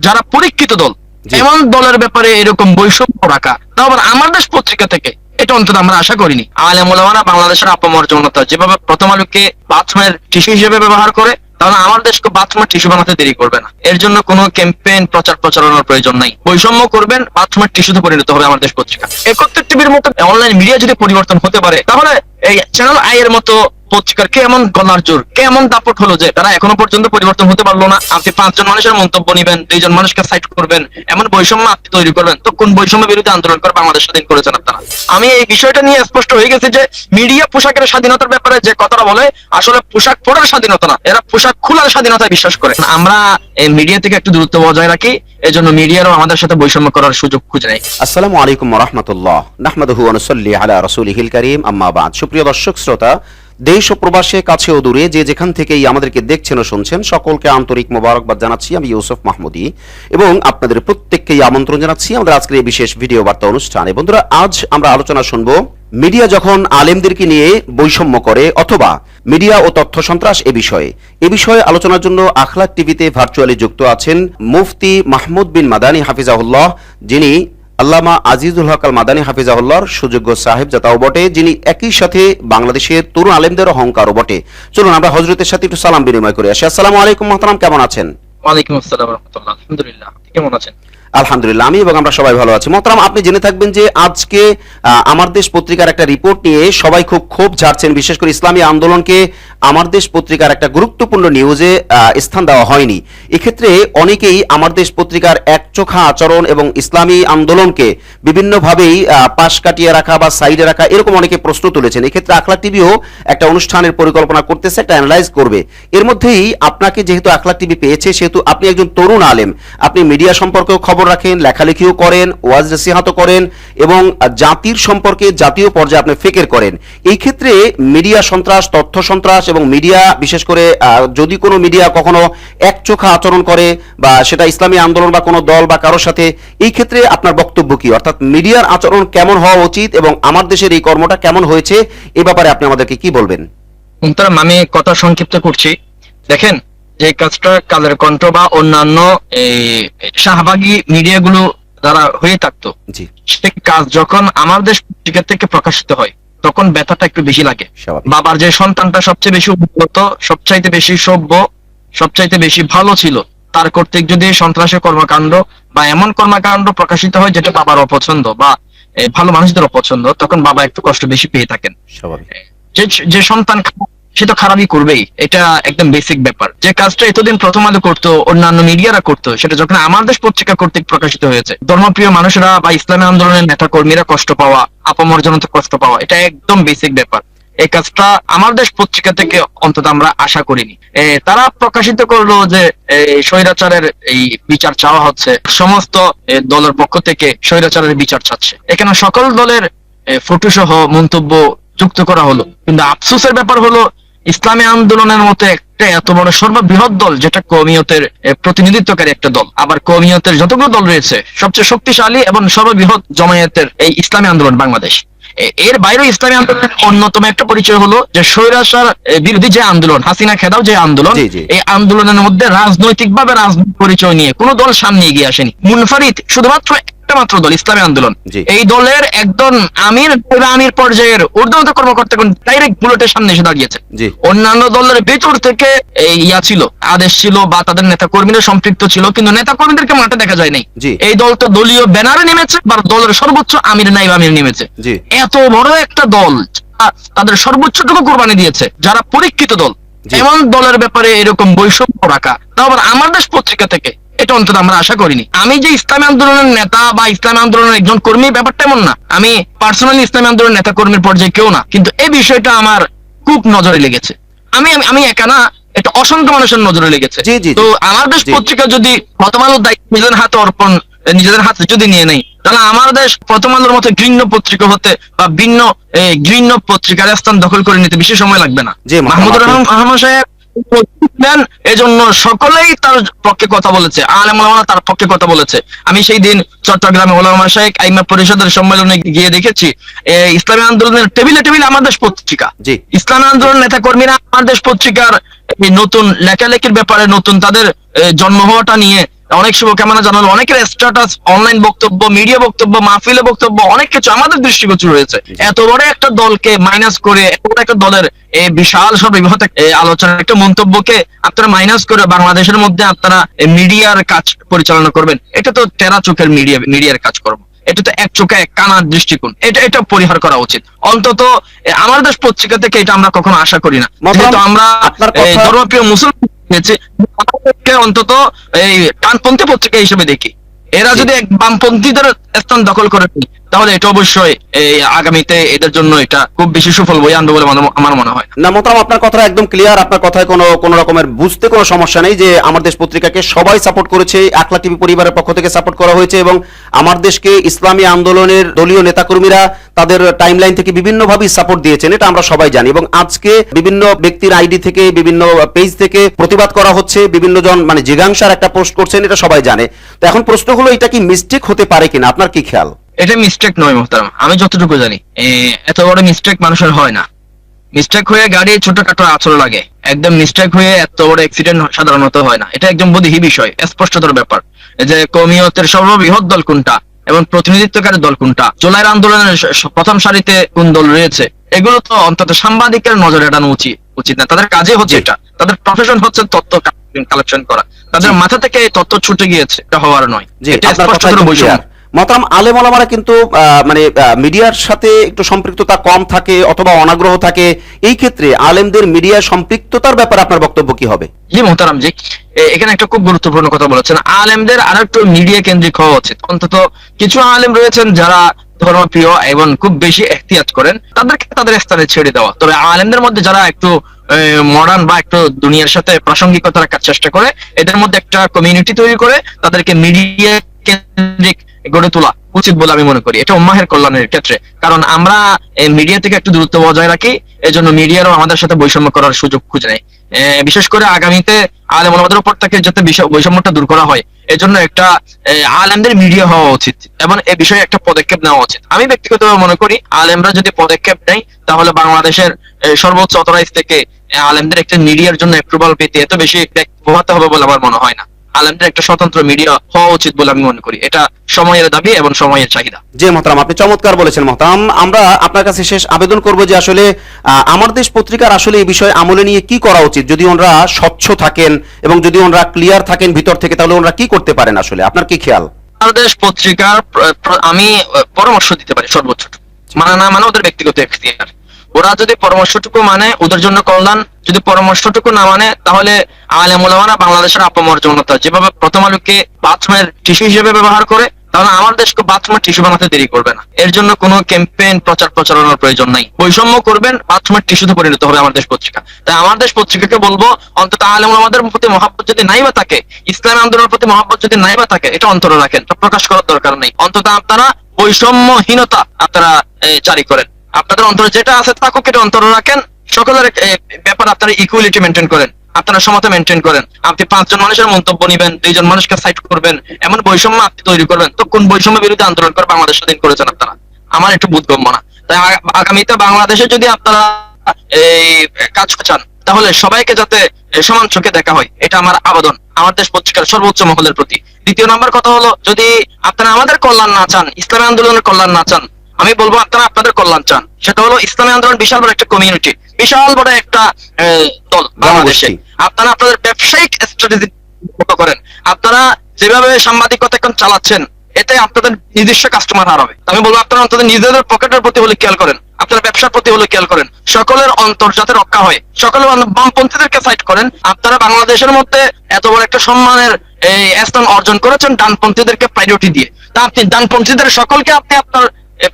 যারা পরীক্ষিত দল, এমন দলের ব্যাপারে এরকম বৈষম্য রাখা, তাও আবার আমার দেশ পত্রিকা থেকে, এটা অন্তত আমরা আশা করিনি। আলেম ওলামারা বাংলাদেশের অপমর্যাদা যেভাবে প্রথম আলোকে বাথরুমের টিস্যু হিসেবে ব্যবহার করে, তাহলে আমার দেশকে বাথরুমের টিস্যু বানাতে দেরি করবে না। এর জন্য কোনো ক্যাম্পেইন প্রচার প্রচারণার প্রয়োজন নাই। বৈষম্য করবেন, বাথরুমের টিস্যুতে পরিণত হবে আমার দেশ পত্রিকা। 71 টিভির মতো অনলাইন মিডিয়া যদি পরিবর্তন হতে পারে, তাহলে এই চ্যানেল আই এর মতো পত্রিকার কেমন গলার জোর, কেমন দাপট হলো যে তারা এখনো পর্যন্ত পরিবর্তন হতে পারলো না। আপনি 5 জন মানুষের মন্তব্য নিবেন, 2 জন মানুষকে সাইড করবেন, এমন বৈষম্য আপনি তৈরি করবেন, তো কোন বৈষম্য বিরুদ্ধে আন্দোলন করে বাংলাদেশ স্বাধীন করেছেন আপনারা? আমি এই বিষয়টা নিয়ে স্পষ্ট হয়ে গেছি যে মিডিয়া পোশাকের স্বাধীনতার ব্যাপারে যে কথাটা বলে, আসলে পোশাক পরার স্বাধীনতা না, এরা পোশাক খোলার স্বাধীনতায় বিশ্বাস করে। আমরা এই মিডিয়া থেকে একটু দূরত্ব বজায় রাখি, এজন্য মিডিয়ারও আমাদের সাথে বৈষম্য করার সুযোগ খুঁজে নেই। আসসালামু আলাইকুম ওয়া রাহমাতুল্লাহ, নাহমাদুহু ওয়া নুসাল্লি আলা রাসূলিহিল কারীম, আম্মা বাদ। সুপ্রিয় দর্শক শ্রোতা, দেশ ও প্রবাসে, কাছে ও দূরে, যে যেখান থেকেই আমাদেরকে দেখছেন ও শুনছেন, সকলকে আন্তরিক মোবারকবাদ জানাচ্ছি। আমি ইউসুফ মাহমুদি এবং আপনাদের প্রত্যেককেই আমন্ত্রণ জানাচ্ছি আমাদের আজকের এই বিশেষ ভিডিও বার্তা অনুষ্ঠানে। বন্ধুরা, আজ আমরা আলোচনা শুনব মিডিয়া যখন আলেমদেরকে নিয়ে বৈষম্য করে অথবা মিডিয়া ও তথ্য সন্ত্রাস এ বিষয়ে আলোচনার জন্য আখলাক টিভিতে ভার্চুয়ালি যুক্ত আছেন মুফতি মাহমুদ বিন মাদানী হাফিজাহুল্লাহ, যিনি আল্লামা আজিজুল হক আল মাদানী হাফিজাহুল্লাহর সুযোগ্য সাহেব জাতাও বটে, যিনি একই সাথে বাংলাদেশের তরুণ আলেমদের অহংকারও বটে। চলুন আমরা হযরতের সাথে একটু সালাম বিনিময় করে আসি। আসসালামু আলাইকুম মুহতারাম, কেমন আছেন? ওয়ালাইকুম আসসালাম ওয়া রাহমাতুল্লাহ। আলহামদুলিল্লাহ, কেমন আছেন? আলহামদুলিল্লাহ, আমি এবং আমরা সবাই ভালো আছি। মোহতারাম, আপনি জেনে থাকবেন যে আজকে আমার দেশ পত্রিকার একটা রিপোর্ট নিয়ে সবাই খুব ক্ষোভ ঝাড়ছেন। বিশেষ করে ইসলামী আন্দোলনকে আমার দেশ পত্রিকার একটা গুরুত্বপূর্ণ নিউজে স্থান দেওয়া হয়নি। এক্ষেত্রে অনেকেই আমার দেশ পত্রিকার একচোখা আচরণ এবং ইসলামী আন্দোলনকে বিভিন্নভাবেই পাশ কাটিয়ে রাখা বা সাইডে রাখা, এরকম অনেকে প্রশ্ন তুলেছেন। এক্ষেত্রে আখলাক টিভিও একটা অনুষ্ঠানের পরিকল্পনা করতেছে, একটা অ্যানালাইজ করবে। এর মধ্যেই আপনাকে যেহেতু আখলাক টিভি পেয়েছে, সেহেতু আপনি একজন তরুণ আলেম, আপনি মিডিয়া সম্পর্কেও খবর রাখেন, লেখালেখিও করেন, ওয়াজ নসিহতও করেন এবং জাতির সম্পর্কে জাতীয় পর্যায়ে আপনি ফিকির করেন। এই ক্ষেত্রে মিডিয়া সন্ত্রাস, তথ্য সন্ত্রাস এবং মিডিয়া, বিশেষ করে যদি কোনো মিডিয়া কখনো একচোখা আচরণ করে বা সেটা ইসলামী আন্দোলন বা কোনো দল বা কারোর সাথে, এই ক্ষেত্রে আপনার বক্তব্য কি? অর্থাৎ মিডিয়ার আচরণ কেমন হওয়া উচিত এবং আমার দেশের এই কর্মটা কেমন হয়েছে, এ ব্যাপারে আপনি আমাদেরকে কি বলবেন? আমি কথা সংক্ষিপ্ত করছি। দেখেন, যে কাজটা কালের কণ্ঠ বা অন্যান্য শাহবাগী মিডিয়াগুলো দ্বারা হয়ে থাকতো, সে কাজ যখন আমার দেশ পত্রিকা থেকে প্রকাশিত হয়, তখন ব্যথাটা একটু বেশি লাগে। বাবার যে সন্তানটা সবচেয়ে বেশি উন্নত, সবচাইতে বেশি সভ্য, সবচাইতে বেশি ভালো ছিল, তার কর্তৃক যদি সন্ত্রাসের কর্মকাণ্ড বা এমন কর্মকাণ্ড প্রকাশিত হয় যেটা বাবার অপছন্দ বা ভালো মানুষদের অপছন্দ, তখন বাবা একটু কষ্ট বেশি পেয়ে থাকেন। যে সন্তান সে তো খারাপই করবেই, এটা একদম বেসিক ব্যাপার। যে কাজটা এতদিন প্রথম আলো করতো, অন্যান্য মিডিয়ারা করতো, সেটা যখন আমার দেশ পত্রিকা কর্তৃক প্রকাশিত হয়েছে, ধর্মপ্রিয় মানুষরা বা ইসলামী আন্দোলনের নেতা কর্মীরা কষ্ট পাওয়া, অপমর্যাদাতে কষ্ট পাওয়া, এটা একদম বেসিক ব্যাপার। এই কাজটা আমার দেশ পত্রিকা থেকে অন্তত আমরা আশা করিনি। তারা প্রকাশিত করলো যে স্বৈরাচারের এই বিচার চাওয়া হচ্ছে, সমস্ত দলের পক্ষ থেকে স্বৈরাচারের বিচার চাচ্ছে। এখানে সকল দলের ফটো সহ মন্তব্য যুক্ত করা হলো, কিন্তু আফসোসের ব্যাপার হলো ইসলামী আন্দোলনের মতো একটা এত বড় সর্ববৃহৎ দল, যেটা কওমিয়তের প্রতিনিধিত্বকারী একটা দল, আবার কওমিয়তের যতগুলো দল রয়েছে সবচেয়ে শক্তিশালী এবং সর্ববৃহৎ জমায়েতের এই ইসলামী আন্দোলন বাংলাদেশ, এর বাইরে ইসলামী আন্দোলনের অন্যতম একটা পরিচয় হলো যে স্বৈরাচার বিরোধী যে আন্দোলন, হাসিনা খেদাও যে আন্দোলন, এই আন্দোলনের মধ্যে রাজনৈতিকভাবে রাজনৈতিক পরিচয় নিয়ে কোনো দল সামনে এগিয়ে আসেনি। মুনফারিদ শুধুমাত্র একটা মাত্র দল, ইসলামী আন্দোলন। এই দলের একজন আমির পর্যায়ের ঊর্ধ্বতন কর্মকর্তা ডাইরেক্ট বুলেটের সামনে এসে দাঁড়িয়েছে। অন্যান্য দলের ভেতর থেকে ছিল, আদেশ ছিল বা তাদের নেতা কর্মীরা সম্পৃক্ত ছিল, কিন্তু নেতা কর্মীদেরকে মাঠে দেখা যায় নাই। এই দল তো দলীয় ব্যানারে নেমেছে বা দলের সর্বোচ্চ আমির নাইব আমির নেমেছে। এত বড় একটা দল তাদের সর্বোচ্চটুকু কোরবানি দিয়েছে, যারা পরীক্ষিত দল, এমন দলের ব্যাপারে এরকম বৈষম্য রাখা, তাও আবার আমার দেশ পত্রিকা থেকে, এটা অন্তত আমরা আশা করিনি। আমি যে ইসলামী আন্দোলনের নেতা বা ইসলামী আন্দোলনের একজন কর্মী, ব্যাপারটা এমন না। আমি পার্সোনালি ইসলামী আন্দোলনের নেতা কর্মীর পর্যায়ে কেউ না, কিন্তু এই বিষয়টা আমার খুব নজরে লেগেছে। আমি একা না, এটা অসংখ্য মানুষের নজরে লেগেছে। তো আমার দেশ পত্রিকা যদি প্রথম আলোর দায়িত্ব নিজেদের হাতে যদি নিয়ে নেই, তাহলে আমার দেশ প্রথম আলোর মতো ঘৃণ্য পত্রিকা হতে বা ভিন্ন ঘৃণ্য পত্রিকার স্থান দখল করে নিতে বেশি সময় লাগবে না। মাহমুদুর রহমান সাহেব এজন্য সকলেই তার পক্ষে কথা বলেছে, আলেম ওলামারা তার পক্ষে কথা বলেছে। আমি সেই দিন চট্টগ্রামে ওলামা শায়েখ আইমা পরিষদের সম্মেলনে গিয়ে দেখেছি ইসলামী আন্দোলনের টেবিলে টেবিলে আমার দেশ পত্রিকা, ইসলামী আন্দোলন নেতা কর্মীরা আমার দেশ পত্রিকার নতুন লেখালেখির ব্যাপারে, নতুন তাদের জন্ম হওয়াটা নিয়ে অনেক শুভকামনা জানালো, অনেকের স্ট্যাটাস, অনলাইন বক্তব্য, মিডিয়া বক্তব্য, মাহফিলে বক্তব্য, অনেক কিছু আমাদের দৃষ্টিগোচর হয়েছে। এত বড় একটা দলকে মাইনাস করে, এত বড় একটা দলের এই বিশাল সর্ববৃহৎ আলোচনার একটা মন্তব্যকে আপনারা মাইনাস করে বাংলাদেশের মধ্যে আপনারা মিডিয়ার কাজ পরিচালনা করবেন, এটা তো টেরা চোখের মিডিয়ার কাজ করবো। এটা তো এক চোখে এক কানার দৃষ্টিকোণ, এটা পরিহার করা উচিত। অন্তত আমার দেশ পত্রিকা থেকে এটা আমরা কখনো আশা করি না, যেহেতু আমরা ধর্মপ্রিয় মুসলমান অন্তত এই ডানপন্থী পত্রিকা হিসেবে দেখি। এরা যদি এক বামপন্থীদের স্থান দখল করে তাহলে এটা অবশ্যই আগামীতে এদের জন্য এটা খুব বেশি সুফল বয়ে আনবে বলে আমার মনে হয় না। মোহতারাম, আপনার কথা একদম ক্লিয়ার, আপনার কথায় কোনো রকমের বুঝতে কোনো সমস্যা নেই যে আমার দেশ পত্রিকাকে সবাই সাপোর্ট করেছে, আকলা টিভি পরিবারের পক্ষ থেকে সাপোর্ট করা হয়েছে, এবং আমার দেশকে ইসলামী আন্দোলনের দলীয় নেতাকর্মীরা তাদের টাইমলাইন থেকে বিভিন্নভাবে সাপোর্ট দিয়েছেন, এটা আমরা সবাই জানি। এবং আজকে বিভিন্ন ব্যক্তির আইডি থেকে, বিভিন্ন পেজ থেকে প্রতিবাদ করা হচ্ছে, বিভিন্ন জন মানে জিজ্ঞাসার একটা পোস্ট করছেন, এটা সবাই জানে। তো এখন প্রশ্ন হলো, এটা কি মিস্টেক হতে পারে কিনা, আপনার কি খেয়াল? এটা মিস্টেক নয় মোহতারাম, আমি যতটুকু জানি এত বড় মিস্টেক মানুষের হয় না। মিস্টেক হয়ে গাড়ি ছোটখাটো আঁচড় লাগে, একদম মিস্টেক হয়ে এত বড় অ্যাক্সিডেন্ট সাধারণত হয় না। এটা একদম বোধহী বিষয়, স্পষ্টতর ব্যাপার যে কওমিয়তের সর্ববৃহৎ দল কোনটা এবং প্রতিনিধিত্বকারী দল কোনটা, জুলাইয়ের আন্দোলনের প্রথম সারিতে কোন দল রয়েছে, এগুলো তো অন্তত সাংবাদিকের নজরে এড়ানো উচিত না। তাদের কাজে হচ্ছে এটা, তাদের প্রফেশন হচ্ছে তথ্য কালেকশন করা, তাদের মাথা থেকে এই তথ্য ছুটে গিয়েছে, এটা হওয়ার নয়। এটা স্পষ্টতর বৈষম্য। মহতারাম, আলেম ওলামারা কিন্তু মানে মিডিয়ার সাথে একটু সম্পৃক্ততা কম থাকে অথবা অনাগ্রহ থাকে, এই ক্ষেত্রে আলেমদের মিডিয়া সম্পৃক্ততার ব্যাপারে আপনার বক্তব্য কি হবে? জি মোহতারাম, জি এখানে একটা খুব গুরুত্বপূর্ণ কথা বলেছেন, আলেমদের আর একটু মিডিয়া কেন্দ্রিক হওয়া উচিত। অন্তত কিছু আলেম রয়েছেন যারা ধর্মপ্রিয় এবং খুব বেশি এহতিয়াত করেন, তাদেরকে তাদের স্থানে ছেড়ে দেওয়া। তবে আলেমদের মধ্যে যারা একটু মডার্ন বা একটু দুনিয়ার সাথে প্রাসঙ্গিকতা রাখার চেষ্টা করে, এদের মধ্যে একটা কমিউনিটি তৈরি করে তাদেরকে মিডিয়া কেন্দ্রিক গড়ে তোলা উচিত বলে আমি মনে করি। এটা উম্মাহের কল্যাণের ক্ষেত্রে, কারণ আমরা মিডিয়া থেকে একটু দূরত্ব বজায় রাখি, এজন্য মিডিয়ারও আমাদের সাথে বৈষম্য করার সুযোগ খুঁজে নেয়। বিশেষ করে আগামীতে আলেম ওলামাদের উপর থেকে যাতে বৈষম্যটা দূর করা হয়, এজন্য একটা আলেমদের মিডিয়া হওয়া উচিত এবং এ বিষয়ে একটা পদক্ষেপ নেওয়া উচিত। আমি ব্যক্তিগতভাবে মনে করি আলেমরা যদি পদক্ষেপ নেয় তাহলে বাংলাদেশের সর্বোচ্চ অথরাইজ থেকে আলেমদের একটা মিডিয়ার জন্য অ্যাপ্রুভাল পেতে এত বেশি পোহাতে হবে বলে আমার মনে হয় না। আলেমদের একটা স্বতন্ত্র মিডিয়া হওয়া উচিত বলে আমি মনে করি, এটা সময়ের দাবি এবং সময়ের চাহিদা। জি মোহতারাম, আপনি চমৎকার বলেছেন। মোহতারাম, আমরা আপনার কাছে শেষ আবেদন করব যে আসলে আমার দেশ পত্রিকার আসলে এই বিষয়ে আমলে নিয়ে কি করা উচিত, যদি ওনারা স্বচ্ছ থাকেন এবং যদি ওনারা ক্লিয়ার থাকেন ভিতর থেকে, তাহলে ওনারা কি করতে পারেন, আসলে আপনার কি খেয়াল? আমার দেশ পত্রিকার আমি পরামর্শ দিতে পারি সর্বোচ্চ, মানে না মানে ওদের ব্যক্তিগত এখতিয়ার। ওরা যদি পরামর্শটুকু মানে ওদের জন্য কল্যাণ, যদি পরামর্শটুকু না মানে তাহলে আলেম ওলামারা বাংলাদেশের অপমর্যাদা, যেভাবে প্রথম আলোকে বাথরুমের টিস্যু হিসেবে ব্যবহার করে, তাহলে আমার দেশকে বাথরুমের টিস্যু বানাতে দেরি করবে না। এর জন্য কোনো ক্যাম্পেইন প্রচারণার প্রয়োজন নাই, বৈষম্য করবেন, বাথরুমের টিস্যুতে পরিণত হবে আমার দেশ পত্রিকা। তাই আমার দেশ পত্রিকাকে বলবো, অন্তত আলেম ওলামাদের প্রতি মহব্বত যদি নাই বা থাকে, ইসলামী আন্দোলনের প্রতি মহব্বত যদি নাই বা থাকে, এটা অন্তরে রাখেন, প্রকাশ করার দরকার নেই। অন্তত আপনারা বৈষম্যহীনতা আপনারা জারি করেন, আপনাদের অন্তরে যেটা আছে তাকে এটা অন্তরে রাখেন, সকলের ব্যাপার আপনারা ইকুয়ালিটি মেনটেন করেন, আপনারা সমতা মেনটেন করেন। আপনি 5 জন মানুষের মন্তব্য নিবেন, 2 জন মানুষকে সাইড করবেন, এমন বৈষম্য আপনি তৈরি করবেন, তো কোন বৈষম্য বিরোধী আন্দোলন করে বাংলাদেশ স্বাধীন করেছেন আপনারা? আমার একটু বোধগম্য না। তাই আগামীতে বাংলাদেশে যদি আপনারা এই কাজ চান, তাহলে সবাইকে যাতে সমান চোখে দেখা হয়, এটা আমার আবেদন আমার দেশ পত্রিকার সর্বোচ্চ মহলের প্রতি। দ্বিতীয় নম্বর কথা হলো, যদি আপনারা আমাদের কল্যাণ না চান, ইসলামী আন্দোলনের কল্যাণ না চান, আমি বলবো আপনারা আপনাদের কল্যাণ চান। সেটা হলো ইসলামী আন্দোলন বিশাল বড় একটা কমিউনিটি, বিশাল বড় একটা দল বাংলাদেশে। আপনারা আপনাদের ব্যবসায়িক স্ট্র্যাটেজি করেন, আপনারা যেভাবে সাংবাদিকতা এখন চালাচ্ছেন, এতে আপনাদের নিজস্ব কাস্টমার হারাবে। আমি বলবো আপনারা অন্তত নিজেদের পকেটের প্রতি হলে খেয়াল করেন, আপনারা ব্যবসার প্রতি হলে খেয়াল করেন, সকলের অন্তর যাতে রক্ষা হয়, সকলের বামপন্থীদেরকে সাইড করেন। আপনারা বাংলাদেশের মধ্যে এত বড় একটা সম্মানের স্থান অর্জন করেছেন ডানপন্থীদেরকে প্রায়োরিটি দিয়ে, তা আপনি ডানপন্থীদের সকলকে আপনি আপনার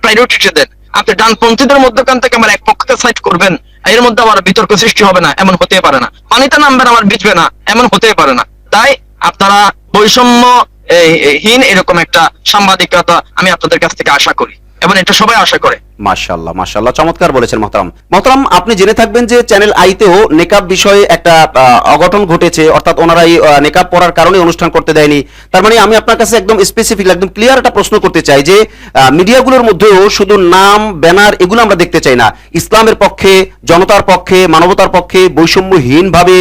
প্রায়োরিটি দেন। আপনি ডানপন্থীদের মধ্যখান থেকে আমার এক পক্ষকে সাইড করবেন, এর মধ্যে আমার বিতর্ক সৃষ্টি হবে না, এমন হতে পারে না। পানিতে নামবেন, আমার ভিজবে না, এমন হতে পারে না। তাই আপনারা বৈষম্যহীন এরকম একটা সাংবাদিকতা আমি আপনাদের কাছ থেকে আশা করি, এবং এটা সবাই আশা করে। মাশাআল্লাহ মাশাআল্লাহ, চমৎকার বলেছেন মহতারাম। আপনি জেনে থাকবেন যে চ্যানেল আইতেও নেকাব বিষয়ে একটা অঘটন ঘটেছে, অর্থাৎ ওনারা এই নেকাব পড়ার কারণে অনুষ্ঠান করতে দেয়নি। তার মানে আমি আপনার কাছে একদম স্পেসিফিক একদম ক্লিয়ার একটা প্রশ্ন করতে চাই যে মিডিয়াগুলোর মধ্যেও শুধু নাম ব্যানার এগুলো আমরা দেখতে চাই না। ইসলামের পক্ষে, জনতার পক্ষে, মানবতার পক্ষে বৈষম্যহীনভাবে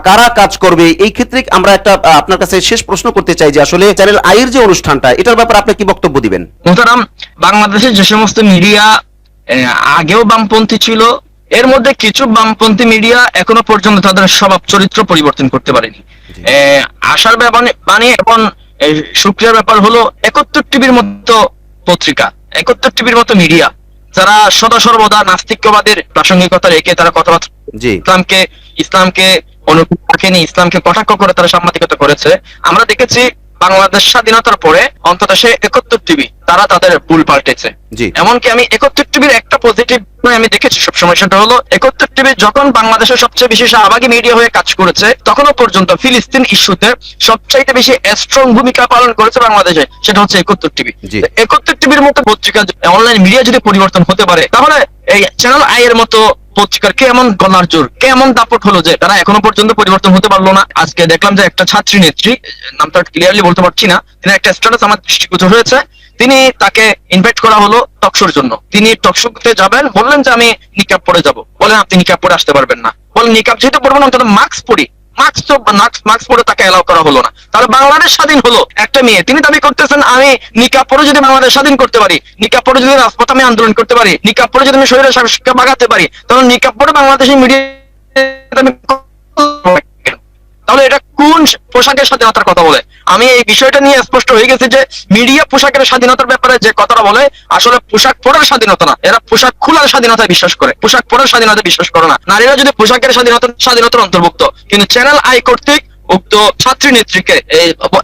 কারা কাজ করবে, এই ক্ষেত্রে আমরা একটা আপনার কাছে শেষ প্রশ্ন করতে চাই যে আসলে চ্যানেল আইয়ের যে অনুষ্ঠানটা, এটার ব্যাপারে আপনি কি বক্তব্য দিবেন? মোহতারাম, বাংলাদেশের যে সমস্ত মিডিয়া আগেও বামপন্থী ছিল, এর মধ্যে কিছু বামপন্থী মিডিয়া এখনো পর্যন্ত তাদের স্বভাব চরিত্র পরিবর্তন করতে পারেনি। আশার বাণী এবং শুক্রিয়ার ব্যাপার হলো 71 টিভির মতো পত্রিকা, 71 টিভির মতো মিডিয়া, যারা সদা সর্বদা নাস্তিক্যবাদের প্রাসঙ্গিকতা রেখে তারা কথাবার্তা ইসলামকে অনুকূল রাখেনি, ইসলামকে কটাক্ষ করে তারা সাংবাদিকতা করেছে। আমরা দেখেছি বাংলাদেশ স্বাধীনতার পরে অন্তত সে 71 টিভি তারা তাদের ভুল পাল্টেছে। এমনকি আমি 71 টিভির একটা পজিটিভ আমি দেখেছি সবসময়, সেটা হলো 71 টিভি যখন বাংলাদেশের সবচেয়ে বেশি শাহবাগী মিডিয়া হয়ে কাজ করেছে, তখনও পর্যন্ত ফিলিস্তিন ইস্যুতে সবচাইতে বেশি স্ট্রং ভূমিকা পালন করেছে বাংলাদেশে, সেটা হচ্ছে 71 টিভি। 71 টিভির মতো পত্রিকা, অনলাইন মিডিয়া যদি পরিবর্তন হতে পারে, তাহলে এই চ্যানেল আই এর মতো পত্রিকার কেমন গলার জোর, কেমন দাপট হলো যে তারা এখনো পর্যন্ত পরিবর্তন হতে পারলো না। আজকে দেখলাম যে একটা ছাত্রী নেত্রী, নামটা ক্লিয়ারলি বলতে পারছি না, তিনি একটা স্ট্যাটাস আমার দৃষ্টিগোচর হয়েছে, তিনি তাকে ইনভাইট করা হলো টকশোর জন্য। তিনি টকশোতে যাবেন, বললেন যে আমি নিকাব পরে যাব। বলেন আপনি নিকাব পরে আসতে পারবেন না। বলেন নিকাব যেহেতু পরবেন অন্তত মাস্ক পরি, মাস্ক পরে তাকে এলাও করা হলো না। তাহলে বাংলাদেশ স্বাধীন হলো একটা মেয়ে, তিনি দাবি করতেছেন আমি নিকাব পরে যদি বাংলাদেশ স্বাধীন করতে পারি, নিকাব পরে যদি রাজপথে আমি আন্দোলন করতে পারি, নিকাব পরে যদি আমি শরীরে সংস্কার বাগাতে পারি, তাহলে নিকাব পরে বাংলাদেশের মিডিয়া, তাহলে এটা কোন পোশাকের স্বাধীনতার কথা বলে? আমি এই বিষয়টা নিয়ে স্পষ্ট হয়ে গেছে যে মিডিয়া পোশাকের স্বাধীনতার ব্যাপারে যে কথাটা বলে, আসলে পোশাক পরার স্বাধীনতা না, এরা পোশাক খোলার স্বাধীনতায় বিশ্বাস করে, পোশাক পরার স্বাধীনতায় বিশ্বাস করে না। নারীরা যদি পোশাকের স্বাধীনতার অন্তর্ভুক্ত, কিন্তু চ্যানেল আই কর্তৃক উক্ত ছাত্রী নেত্রীকে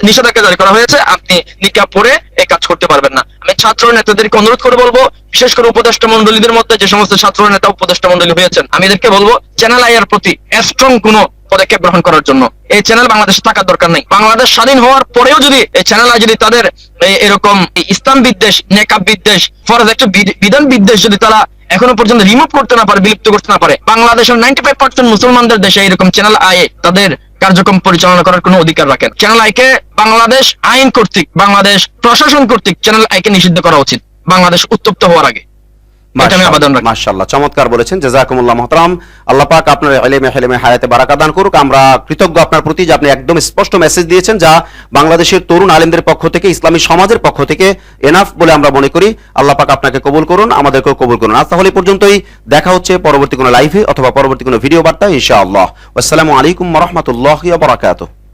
নিষেধাজ্ঞা জারি করা হয়েছে, আপনি নিকাব পরে এই কাজ করতে পারবেন না। আমি ছাত্র নেতাদেরকে অনুরোধ করে বলবো, বিশেষ করে উপদেষ্টা মন্ডলীদের মধ্যে যে সমস্ত ছাত্র নেতা উপদেষ্টা মন্ডলী হয়েছেন, আমি এদেরকে বলবো চ্যানেল আই এর প্রতি স্ট্রং কোনো পদক্ষেপ গ্রহণ করার জন্য। এই চ্যানেল বাংলাদেশে থাকার দরকার নেই। বাংলাদেশ স্বাধীন হওয়ার পরেও যদি এই চ্যানেল আই যদি তাদের এরকম ইসলাম বিদ্বেষ, নেকাব বিদ্বেষ, ফরজ একটা বিধান বিদ্বেষ যদি তারা এখনো পর্যন্ত রিমুভ করতে না পারে, বিলুপ্ত করতে না পারে, বাংলাদেশের 95% মুসলমানদের দেশে এরকম চ্যানেল আই তাদের কার্যক্রম পরিচালনা করার কোনো অধিকার রাখেন। চ্যানেল আইকে বাংলাদেশ আইন কর্তৃক, বাংলাদেশ প্রশাসন কর্তৃক চ্যানেল আইকে নিষিদ্ধ করা উচিত বাংলাদেশ উত্তপ্ত হওয়ার আগে। মাশাআল্লাহ, চমৎকার বলেছেন, জাযাকুমুল্লাহ মুহতারাম। আল্লাহ পাক আপনার ইলমে হায়াতে বারাকা দান করুক। আমরা কৃতজ্ঞ আপনার প্রতি যে আপনি একদম স্পষ্ট মেসেজ দিয়েছেন, যা বাংলাদেশের তরুণ আলেমদের পক্ষ থেকে, ইসলামী সমাজের পক্ষ থেকে এনাফ বলে আমরা মনে করি। আল্লাহ পাক আপনাকে কবুল করুন, আমাদেরকেও কবুল করুন। আজ তাহলে পর্যন্তই, দেখা হচ্ছে পরবর্তী কোনো লাইভে অথবা পরবর্তী কোনো ভিডিও বার্তায় ইনশাআল্লাহ। আসসালামু আলাইকুম ওয়া রাহমাতুল্লাহি ওয়া বারাকাতুহু।